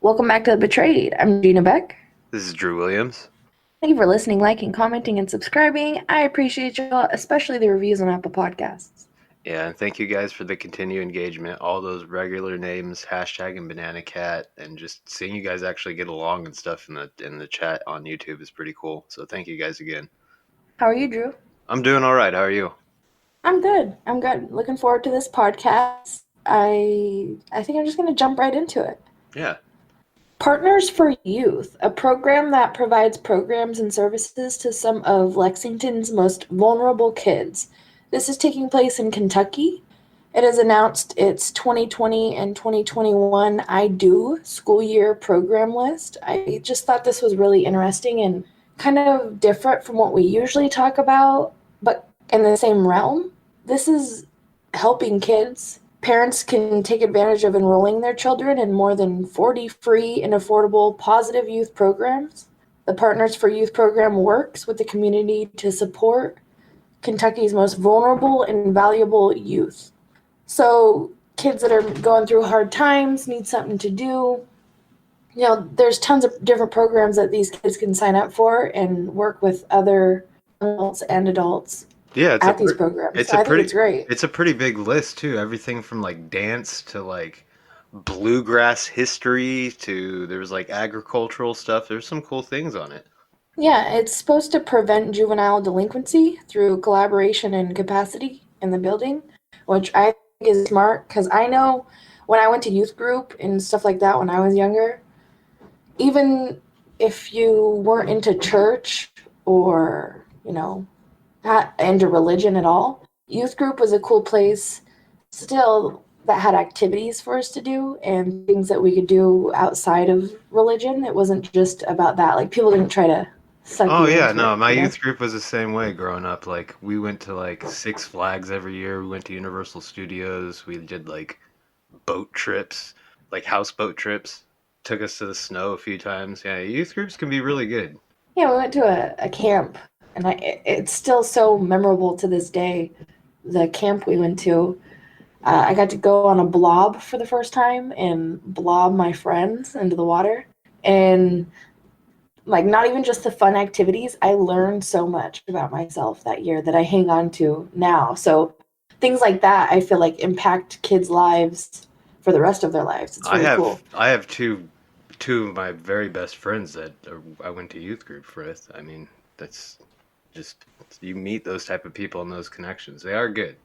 Welcome back to The Betrayed. I'm Gina Beck. This is Drew Williams. Thank you for listening, liking, commenting, and subscribing. I appreciate you all, especially the reviews on Apple Podcasts. Yeah, and thank you guys for the continued engagement. All those regular names, hashtag and Banana Cat, and just seeing you guys actually get along and stuff in the chat on YouTube is pretty cool. So thank you guys again. How are you, Drew? I'm doing all right. How are you? I'm good. Looking forward to this podcast. I think I'm just going to jump right into it. Yeah. Partners for Youth, a program that provides programs and services to some of Lexington's most vulnerable kids. This is taking place in Kentucky. It has announced its 2020 and 2021 I Do school year program list. I just thought this was really interesting and kind of different from what we usually talk about, but in the same realm. This is helping kids. Parents can take advantage of enrolling their children in more than 40 free and affordable positive youth programs. The Partners for Youth program works with the community to support Kentucky's most vulnerable and valuable youth. So kids that are going through hard times need something to do. You know, there's tons of different programs that these kids can sign up for and work with other adults and adults. Yeah, at these programs. I think it's great. It's a pretty big list too. Everything from like dance to like bluegrass history to there's like agricultural stuff. There's some cool things on it. Yeah, it's supposed to prevent juvenile delinquency through collaboration and capacity in the building, which I think is smart because I know when I went to youth group and stuff like that when I was younger, even if you weren't into church or, you know, not into religion at all, youth group was a cool place still that had activities for us to do and things that we could do outside of religion. It wasn't just about that. Like, people didn't try to suck you into it, my you know? youth group was the same way growing up. Like we went to like Six Flags every year. We went to Universal Studios. We did like boat trips, like houseboat trips. Took us to the snow a few times. Yeah, youth groups can be really good. Yeah, we went to a camp, and it's still so memorable to this day, the camp we went to. I got to go on a blob for the first time and blob my friends into the water. And, like, not even just the fun activities, I learned so much about myself that year that I hang on to now. So things like that, I feel like, impact kids' lives for the rest of their lives. It's really cool. I have two of my very best friends that I went to youth group with. I mean, that's just, you meet those type of people and those connections. They are good.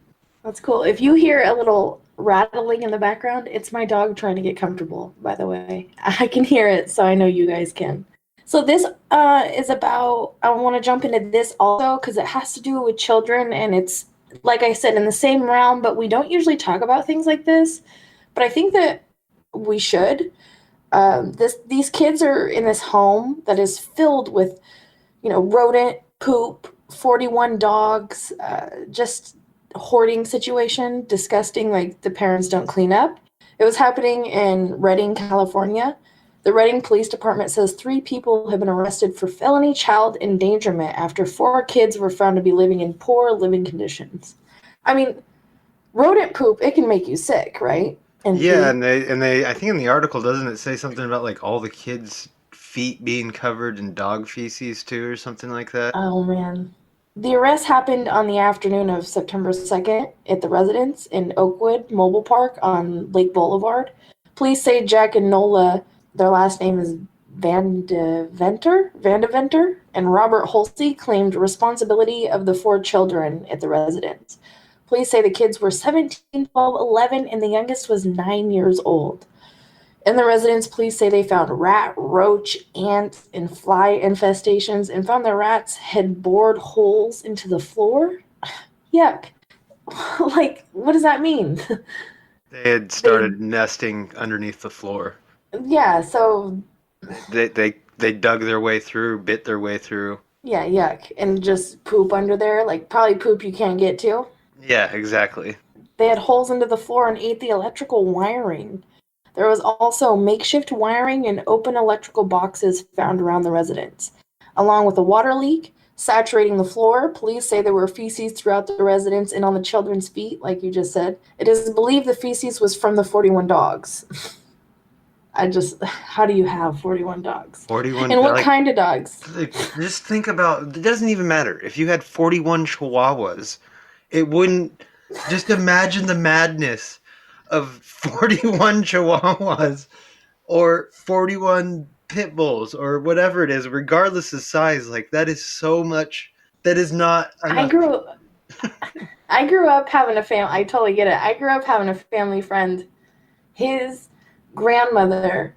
That's cool. If you hear a little rattling in the background, it's my dog trying to get comfortable, by the way. I can hear it, so I know you guys can. So this is about, I want to jump into this also because it has to do with children, and it's, like I said, in the same realm, but we don't usually talk about things like this. But I think that we should. These kids are in this home that is filled with, you know, rodent poop, 41 dogs, just hoarding situation, disgusting, like the parents don't clean up. It was happening in Redding, California. The Redding Police Department says 3 people have been arrested for felony child endangerment after 4 kids were found to be living in poor living conditions. I mean, rodent poop, it can make you sick, right? And yeah, and they I think in the article, doesn't it say something about like all the kids' feet being covered in dog feces too or something like that? Oh man. The arrest happened on the afternoon of September 2nd at the residence in Oakwood Mobile Park on Lake Boulevard. Police say Jack and Nola, their last name is Vandeventer, and Robert Holsey claimed responsibility of the 4 children at the residence. Police say the kids were 17, 12, 11, and the youngest was 9 years old. In the residence, police say they found rat, roach, ant, and fly infestations and found the rats had bored holes into the floor. Yuck. Like, what does that mean? They had started nesting underneath the floor. Yeah, so... They dug their way through, bit their way through. Yeah, yuck. And just poop under there, like probably poop you can't get to. Yeah, exactly. They had holes into the floor and ate the electrical wiring. There was also makeshift wiring and open electrical boxes found around the residence, along with a water leak saturating the floor. Police say there were feces throughout the residence and on the children's feet, like you just said. It is believed the feces was from the 41 dogs. How do you have 41 dogs? 41, And what like, kind of dogs? just think about, it doesn't even matter. If you had 41 chihuahuas, it wouldn't, just imagine the madness of 41 chihuahuas or 41 pit bulls or whatever it is, regardless of size. Like, that is so much. That is not I enough. grew I grew up having a family. I totally get it. I grew up having a family friend. His grandmother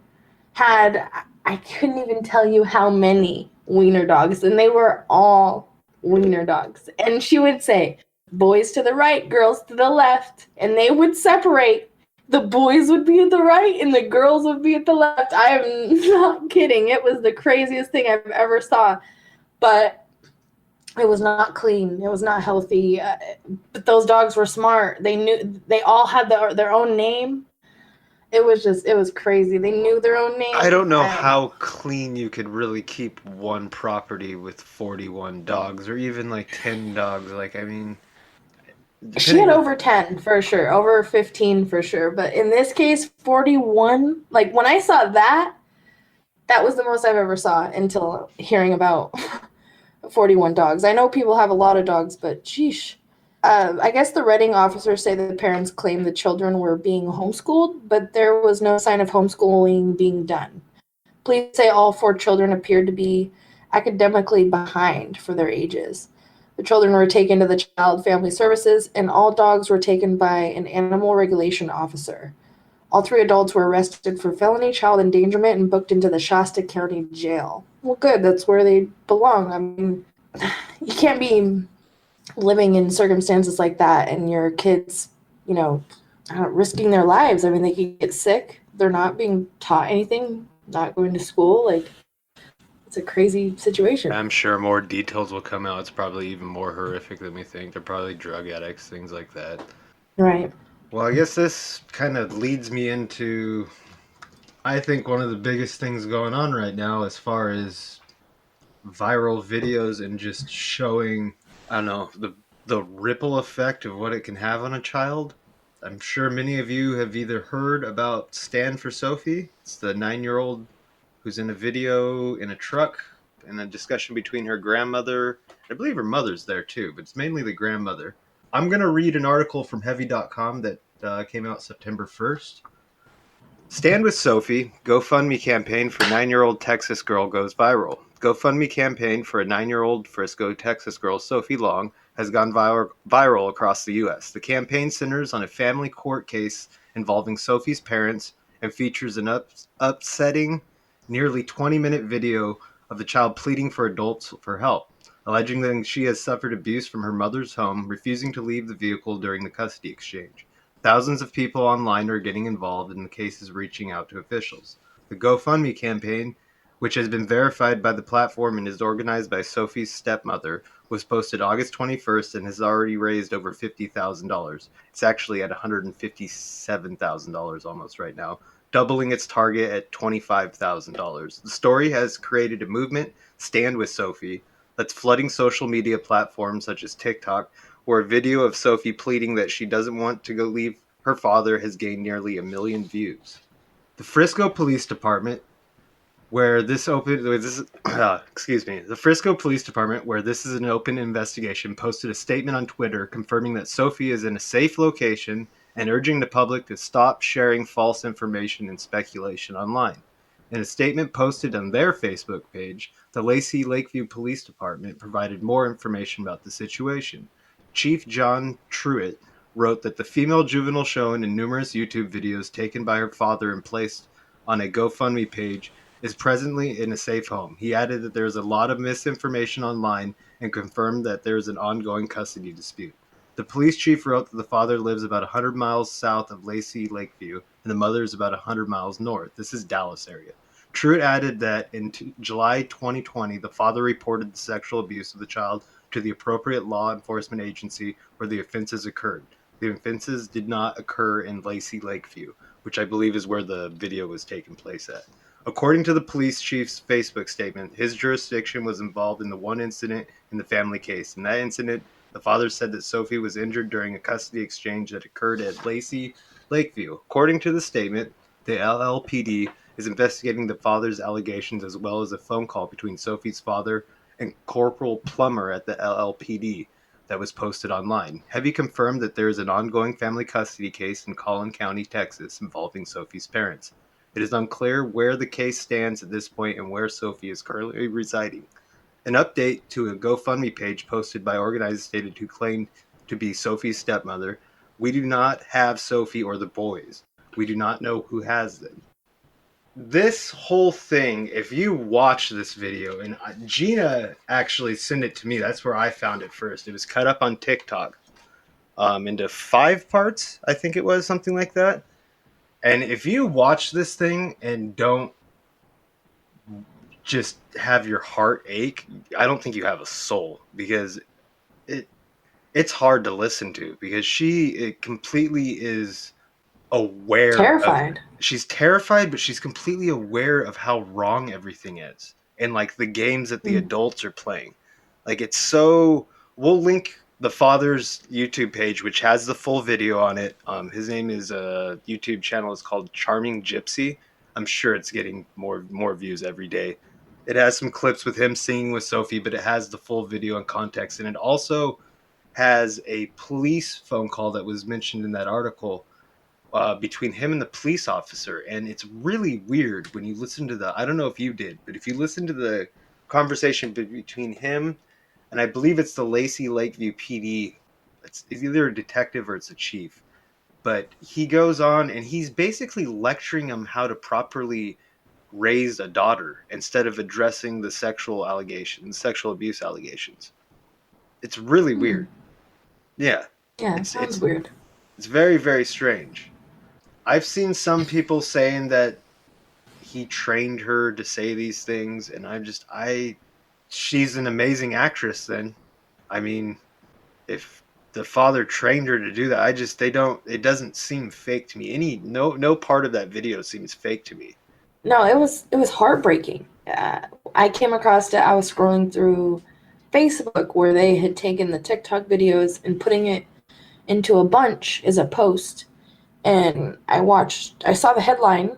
had, I couldn't even tell you how many wiener dogs, and they were all wiener dogs. And she would say, boys to the right, girls to the left, and they would separate. The boys would be at the right and the girls would be at the left. I am not kidding. It was the craziest thing I've ever saw. But it was not clean. It was not healthy. But those dogs were smart. They knew, they all had their own name. It was crazy. They knew their own I name. don't know I don't know. how clean you could really keep one property with 41 dogs or even like 10 dogs. Like, I mean, She had depending on. over 10 for sure, over 15 for sure. But in this case, 41, like when I saw that, that was the most I've ever saw until hearing about 41 dogs. I know people have a lot of dogs, but sheesh. I guess the Reading officers say that the parents claimed the children were being homeschooled, but there was no sign of homeschooling being done. Police say all four children appeared to be academically behind for their ages. The children were taken to the Child Family Services, and all dogs were taken by an animal regulation officer. All three adults were arrested for felony child endangerment and booked into the Shasta County Jail. Well, good, that's where they belong. I mean, you can't be living in circumstances like that and your kids, you know, risking their lives. I mean, they could get sick. They're not being taught anything, not going to school. Like, it's a crazy situation. I'm sure more details will come out. It's probably even more horrific than we think. They're probably drug addicts, things like that. Right. Well, I guess this kind of leads me into, I think, one of the biggest things going on right now as far as viral videos and just showing, I don't know, the ripple effect of what it can have on a child. I'm sure many of you have either heard about Stand for Sophie. It's the 9-year old who's in a video in a truck in a discussion between her grandmother. I believe her mother's there too, but it's mainly the grandmother. I'm going to read an article from Heavy.com that came out September 1st. Stand with Sophie. GoFundMe campaign for 9-year-old Texas girl goes viral. GoFundMe campaign for a 9-year-old Frisco, Texas girl, Sophie Long, has gone viral across the U.S. The campaign centers on a family court case involving Sophie's parents and features an upsetting, nearly 20-minute video of the child pleading for adults for help, alleging that she has suffered abuse from her mother's home, refusing to leave the vehicle during the custody exchange. Thousands of people online are getting involved, and the case is reaching out to officials. The GoFundMe campaign, which has been verified by the platform and is organized by Sophie's stepmother, was posted August 21st and has already raised over $50,000. It's actually at $157,000 almost right now, doubling its target at $25,000. The story has created a movement, Stand with Sophie, that's flooding social media platforms such as TikTok, where a video of Sophie pleading that she doesn't want to go leave her father has gained nearly 1 million views. The Frisco Police Department, where this open this excuse me, the Frisco Police Department, where this is an open investigation, posted a statement on Twitter confirming that Sophie is in a safe location and urging the public to stop sharing false information and speculation online. In a statement posted on their Facebook page, the Lacey Lakeview Police Department provided more information about the situation. Chief John Truitt wrote that the female juvenile shown in numerous YouTube videos taken by her father and placed on a GoFundMe page is presently in a safe home. He added that there is a lot of misinformation online and confirmed that there is an ongoing custody dispute. The police chief wrote that the father lives about 100 miles south of Lacey Lakeview and the mother is about 100 miles north. This is Dallas area. Truitt added that in July 2020, the father reported the sexual abuse of the child to the appropriate law enforcement agency where the offenses occurred. The offenses did not occur in Lacey Lakeview, which I believe is where the video was taking place at. According to the police chief's Facebook statement, his jurisdiction was involved in the one incident in the family case. In that incident, the father said that Sophie was injured during a custody exchange that occurred at Lacey Lakeview. According to the statement, the LLPD is investigating the father's allegations as well as a phone call between Sophie's father and Corporal Plummer at the LLPD that was posted online. Have confirmed that there is an ongoing family custody case in Collin County, Texas, involving Sophie's parents. It is unclear where the case stands at this point and where Sophie is currently residing. An update to a GoFundMe page posted by organizers stated who claimed to be Sophie's stepmother, "We do not have Sophie or the boys. We do not know who has them." This whole thing, if you watch this video, and Gina actually sent it to me, that's where I found it first. It was cut up on TikTok into 5 parts, I think it was, something like that. And if you watch this thing and don't just have your heart ache, I don't think you have a soul, because it it's hard to listen to, because it completely is aware of, Terrified. she's terrified, but she's completely aware of how wrong everything is, and like the games that the Mm. adults are playing. Like, it's so, we'll link the father's YouTube page, which has the full video on it. His name is YouTube channel is called Charming Gypsy. I'm sure it's getting more views every day. It has some clips with him singing with Sophie, but it has the full video and context, and it also has a police phone call that was mentioned in that article between him and the police officer. And it's really weird when you listen to I don't know if you did, but if you listen to the conversation between him and I believe it's the Lacey Lakeview PD, it's either a detective or it's a chief. But he goes on and he's basically lecturing him how to properly raise a daughter instead of addressing the sexual abuse allegations. It's really Mm. weird. Yeah. Yeah, it It's sounds it's weird. it's very, very strange. I've seen some people saying that he trained her to say these things, and she's an amazing actress then. I mean, if the father trained her to do that, it doesn't seem fake to me. No part of that video seems fake to me. No, it was heartbreaking. I came across it. I was scrolling through Facebook where they had taken the TikTok videos and putting it into a bunch as a post. And I saw the headline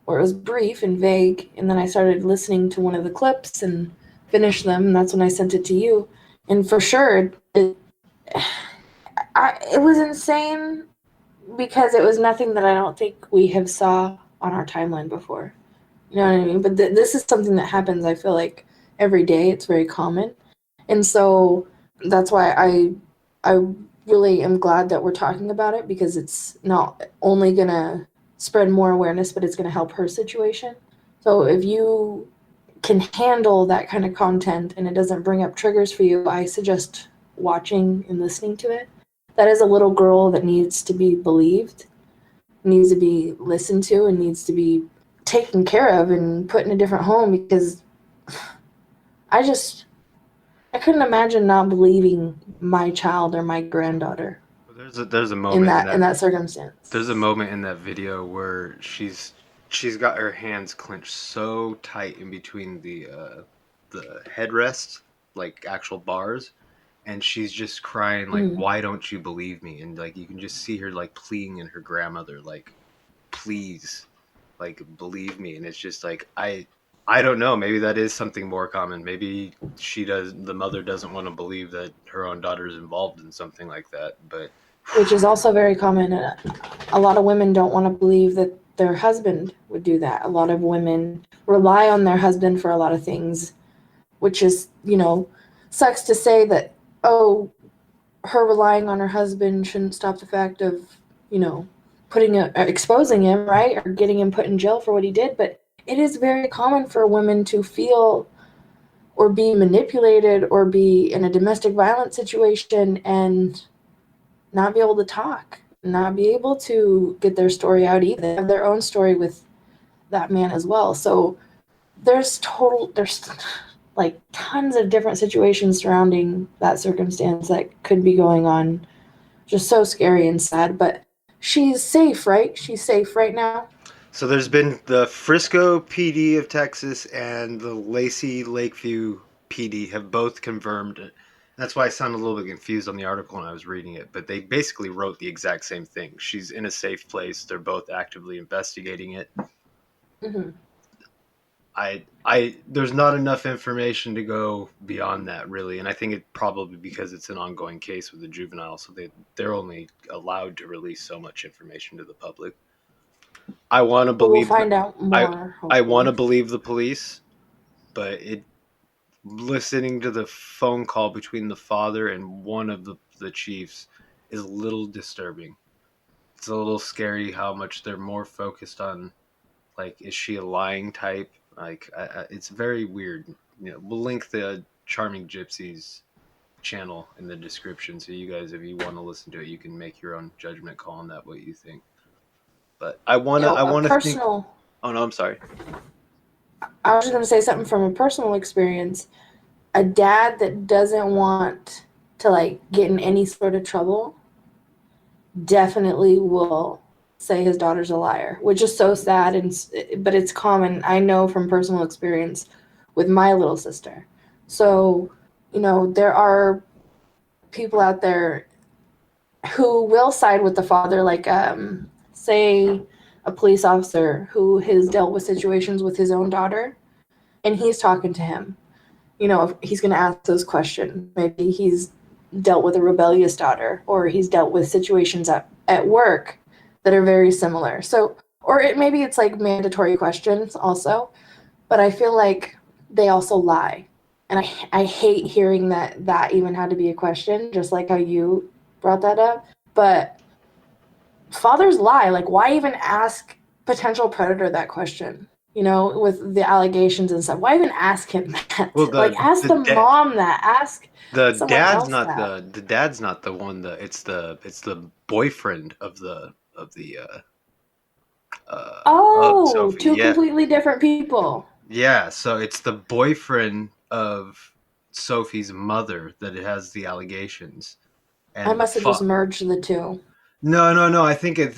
where it was brief and vague, and then I started listening to one of the clips and finished them, and that's when I sent it to you. And for sure, it was insane because it was nothing that I don't think we have saw on our timeline before. You know what I mean? But this is something that happens, I feel like, every day. It's very common. And so that's why I really am glad that we're talking about it, because it's not only going to spread more awareness, but it's going to help her situation. So if you can handle that kind of content and it doesn't bring up triggers for you, I suggest watching and listening to it. That is a little girl that needs to be believed, needs to be listened to, and needs to be taken care of and put in a different home, because I just I couldn't imagine not believing my child or my granddaughter There's a in moment in that circumstance. that video where she's got her hands clenched so tight in between the headrest, like actual bars, and she's just crying like, Mm. "Why don't you believe me?" And like you can just see her like pleading in her grandmother, like, "Please, like, believe me." And it's just like, I don't know, maybe that is something more common. Maybe the mother doesn't want to believe that her own daughter is involved in something like that. But Which is also very common. A lot of women don't want to believe that their husband would do that. A lot of women rely on their husband for a lot of things, which is, sucks to say that, oh, her relying on her husband shouldn't stop the fact of, exposing him, right? Or getting him put in jail for what he did. But it is very common for women to feel or be manipulated or be in a domestic violence situation and not be able to talk, not be able to get their story out either. They have their own story with that man as well. So there's like tons of different situations surrounding that circumstance that could be going on. Just so scary and sad. But she's safe, right? She's safe right now. So there's been the Frisco PD of Texas and the Lacey Lakeview PD have both confirmed it. That's why I sounded a little bit confused on the article when I was reading it, but they basically wrote the exact same thing. She's in a safe place. They're both actively investigating it. Mm-hmm. There's not enough information to go beyond that, really, and I think it probably because it's an ongoing case with the juvenile, so they're only allowed to release so much information to the public. I want to But we'll believe find out I more, I want hopefully. to believe the police, but it listening to the phone call between the father and one of the chiefs is a little disturbing. It's a little scary how much they're more focused on like is she a lying type? Like it's very weird. We'll link the Charming Gypsies channel in the description, so you guys, if you want to listen to it, you can make your own judgment call on that. What you think? But I A wanna think. personal, Oh no, I'm sorry. I was just going to say something from a personal experience. A dad that doesn't want to like get in any sort of trouble definitely will say his daughter's a liar, which is so sad. And but it's common. I know from personal experience with my little sister. So there are people out there who will side with the father, like say a police officer who has dealt with situations with his own daughter, and he's talking to him. He's going to ask those questions. Maybe he's dealt with a rebellious daughter, or he's dealt with situations at work that are very similar. So, or maybe it's like mandatory questions also, but I feel like they also lie. And I hate hearing that even had to be a question, just like how you brought that up. But fathers lie. Like, why even ask potential predator that question? With the allegations and stuff. Why even ask him Well, that? Like, ask the mom that. Ask someone else that. the dad's not the one. It's the boyfriend of Oh, Sophie. two Yeah, completely different people. yeah. So it's the boyfriend of Sophie's mother that it has the allegations, I and must have just merged the two. no. I think it's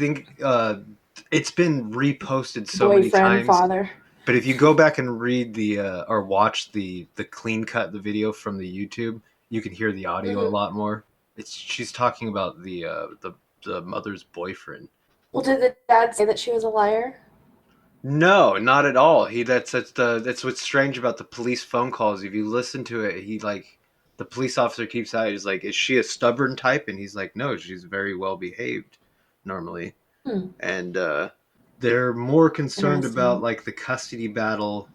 been reposted so many Boyfriend, times. father. But if you go back and read or watch the clean cut the video from the YouTube, you can hear the audio a Mm-hmm. lot more. It's she's talking about the mother's boyfriend. Well, did the dad say that she was a liar? No, not at all. That's what's strange about the police phone calls. If you listen to it, the police officer keeps out. He's like, "Is she a stubborn type?" And he's like, "No, she's very well behaved normally." Hmm. And they're more concerned about Interesting. like the custody battle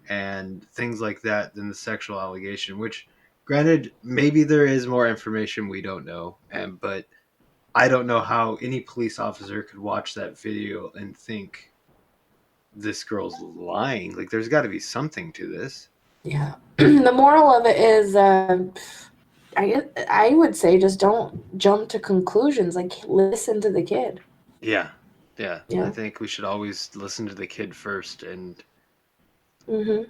and things like that than the sexual allegation. Which, granted, maybe there is more information we don't know, and but I don't know how any police officer could watch that video and think this girl's lying. Like, there's got to be something to this. Yeah. The moral of it is, I would say just don't jump to conclusions. Like, listen to the kid. Yeah, yeah. I Yeah. think we should always listen to the kid first and Mm-hmm.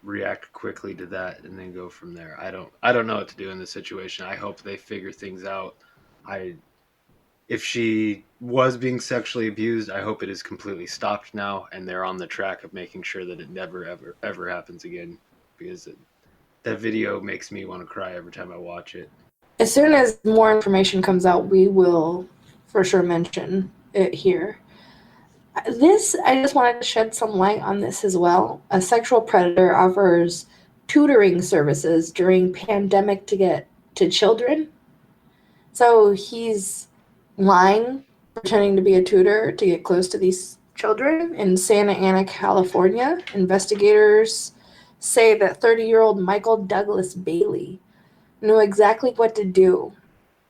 react quickly to that, and then go from there. I don't know what to do in this situation. I hope they figure things out. I If she was being sexually abused, I hope it is completely stopped now, and they're on the track of making sure that it never, ever happens again. Because that video makes me want to cry every time I watch it. As soon as more information comes out, we will for sure mention it here. I just wanted to shed some light on this as well. A sexual predator offers tutoring services during pandemic to get to children. So he's lying, pretending to be a tutor to get close to these children in Santa Ana, California. Investigators say that 30-year-old Michael Douglas Bailey knew exactly what to do.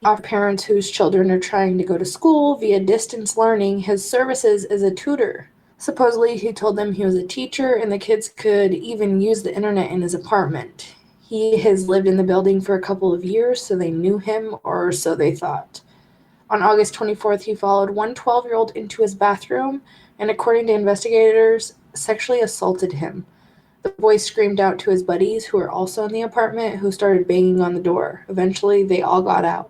Offer parents whose children are trying to go to school via distance learning his services as a tutor. Supposedly, he told them he was a teacher and the kids could even use the internet in his apartment. He has lived in the building for a couple of years, so they knew him, or so they thought. On August 24th, he followed one 12-year-old into his bathroom and, according to investigators, sexually assaulted him. The boy screamed out to his buddies, who were also in the apartment, who started banging on the door. Eventually, they all got out.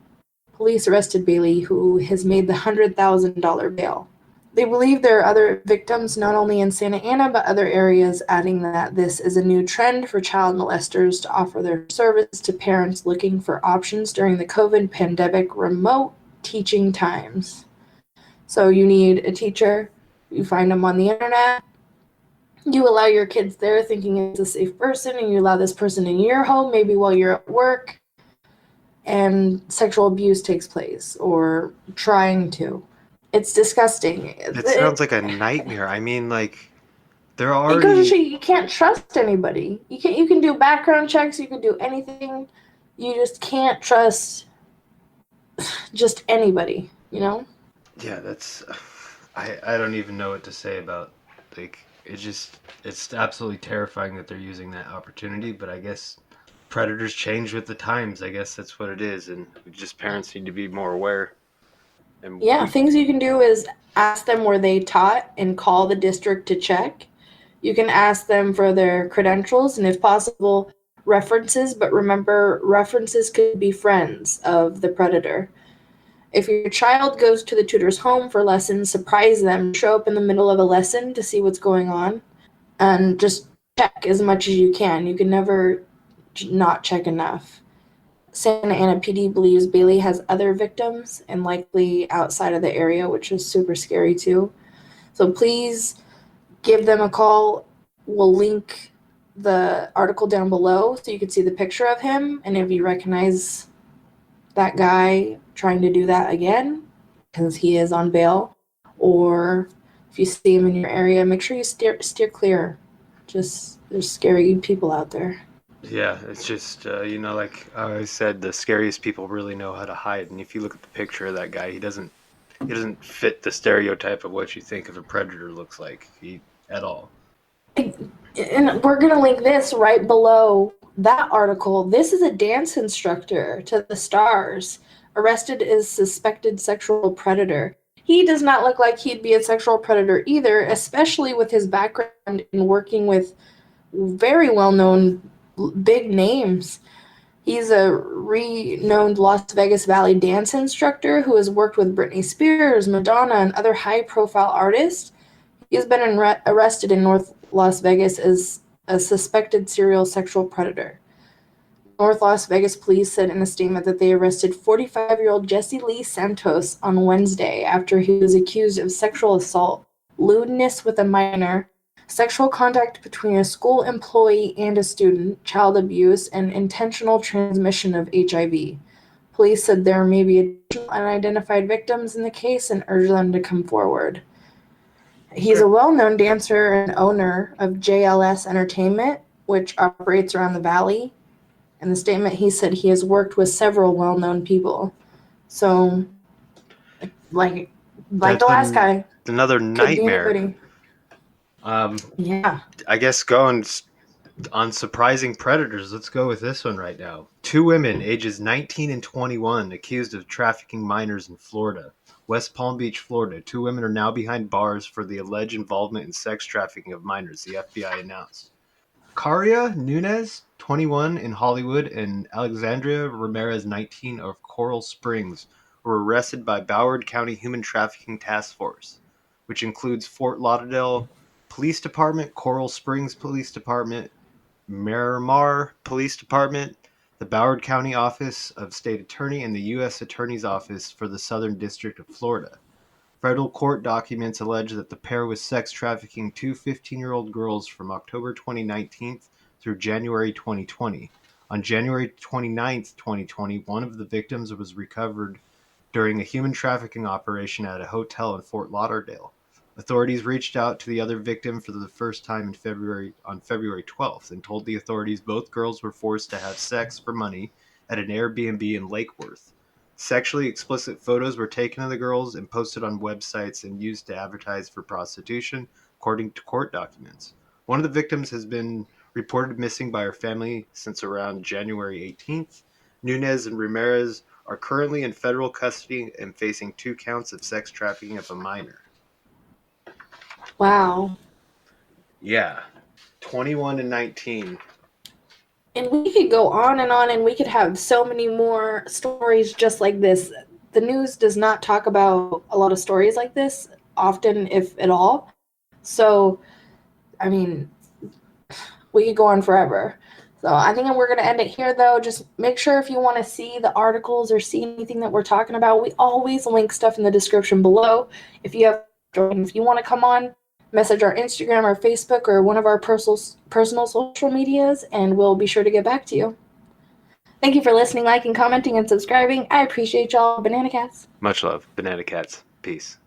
Police arrested Bailey, who has made the $100,000 bail. They believe there are other victims not only in Santa Ana but other areas, adding that this is a new trend for child molesters to offer their service to parents looking for options during the COVID pandemic remote teaching times. So you need a teacher, you find them on the internet, you allow your kids there thinking it's a safe person, and you allow this person in your home maybe while you're at work, and sexual abuse takes place or trying to. It's disgusting. It sounds like a nightmare. I mean, like they're It goes to show already. you can't trust anybody. You can do background checks, you can do anything. You just can't trust just anybody, you know? Yeah, that's. I don't even know what to say about like it's absolutely terrifying that they're using that opportunity. But I guess predators change with the times. I guess that's what it is, and just parents need to be more aware. And Yeah, we things you can do is ask them where they taught and call the district to check. You can ask them for their credentials and, if possible, references, but remember, references could be friends of the predator. If your child goes to the tutor's home for lessons, surprise them, show up in the middle of a lesson to see what's going on, and just check as much as you can. You can never not check enough. Santa Ana PD believes Bailey has other victims and likely outside of the area, which is super scary too. So please give them a call. We'll link the article down below so you can see the picture of him. And if you recognize that guy trying to do that again, because he is on bail, or if you see him in your area, make sure you steer clear. Just there's scary people out there. Yeah, it's just like I said, the scariest people really know how to hide. And if you look at the picture of that guy, he doesn't fit the stereotype of what you think of a predator looks like at all. And we're going to link this right below that article. This is a dance instructor to the stars, arrested as suspected sexual predator. He does not look like he'd be a sexual predator either, especially with his background in working with very well known big names. He's a renowned Las Vegas Valley dance instructor who has worked with Britney Spears, Madonna, and other high profile artists. He has been arrested in North Las Vegas as a suspected serial sexual predator. North Las Vegas police said in a statement that they arrested 45-year-old Jesse Lee Santos on Wednesday after he was accused of sexual assault, lewdness with a minor, sexual contact between a school employee and a student, child abuse, and intentional transmission of HIV. Police said there may be additional unidentified victims in the case and urged them to come forward. He's Okay. a well-known dancer and owner of JLS Entertainment, which operates around the valley. In the statement, he said he has worked with several well-known people. So, like, like the That's last guy, another could be nightmare. anybody. Um, Yeah. I guess going on surprising predators, let's go with this one right now. Two women, ages 19 and 21, accused of trafficking minors in Florida. West Palm Beach, Florida. Two women are now behind bars for the alleged involvement in sex trafficking of minors, the FBI announced. Caria Nunez, 21, in Hollywood, and Alexandria Ramirez, 19, of Coral Springs, were arrested by Broward County Human Trafficking Task Force, which includes Fort Lauderdale Police Department, Coral Springs Police Department, Miramar Police Department, the Broward County Office of State Attorney, and the U.S. Attorney's Office for the Southern District of Florida. Federal court documents allege that the pair was sex trafficking two 15-year-old girls from October 2019 through January 2020. On January 29th, 2020, one of the victims was recovered during a human trafficking operation at a hotel in Fort Lauderdale. Authorities reached out to the other victim for the first time on February 12th and told the authorities both girls were forced to have sex for money at an Airbnb in Lake Worth. Sexually explicit photos were taken of the girls and posted on websites and used to advertise for prostitution, according to court documents. One of the victims has been reported missing by her family since around January 18th. Nunez and Ramirez are currently in federal custody and facing 2 counts of sex trafficking of a minor. Wow. Yeah, 21 and 19. And we could go on, and we could have so many more stories just like this. The news does not talk about a lot of stories like this often, if at all. So, I mean, we could go on forever. So I think we're going to end it here, though. Just make sure if you want to see the articles or see anything that we're talking about, we always link stuff in the description below. If you want to come on, message our Instagram or Facebook or one of our personal social medias, and we'll be sure to get back to you. Thank you for listening, liking, commenting, and subscribing. I appreciate y'all. Banana Cats. Much love. Banana Cats. Peace.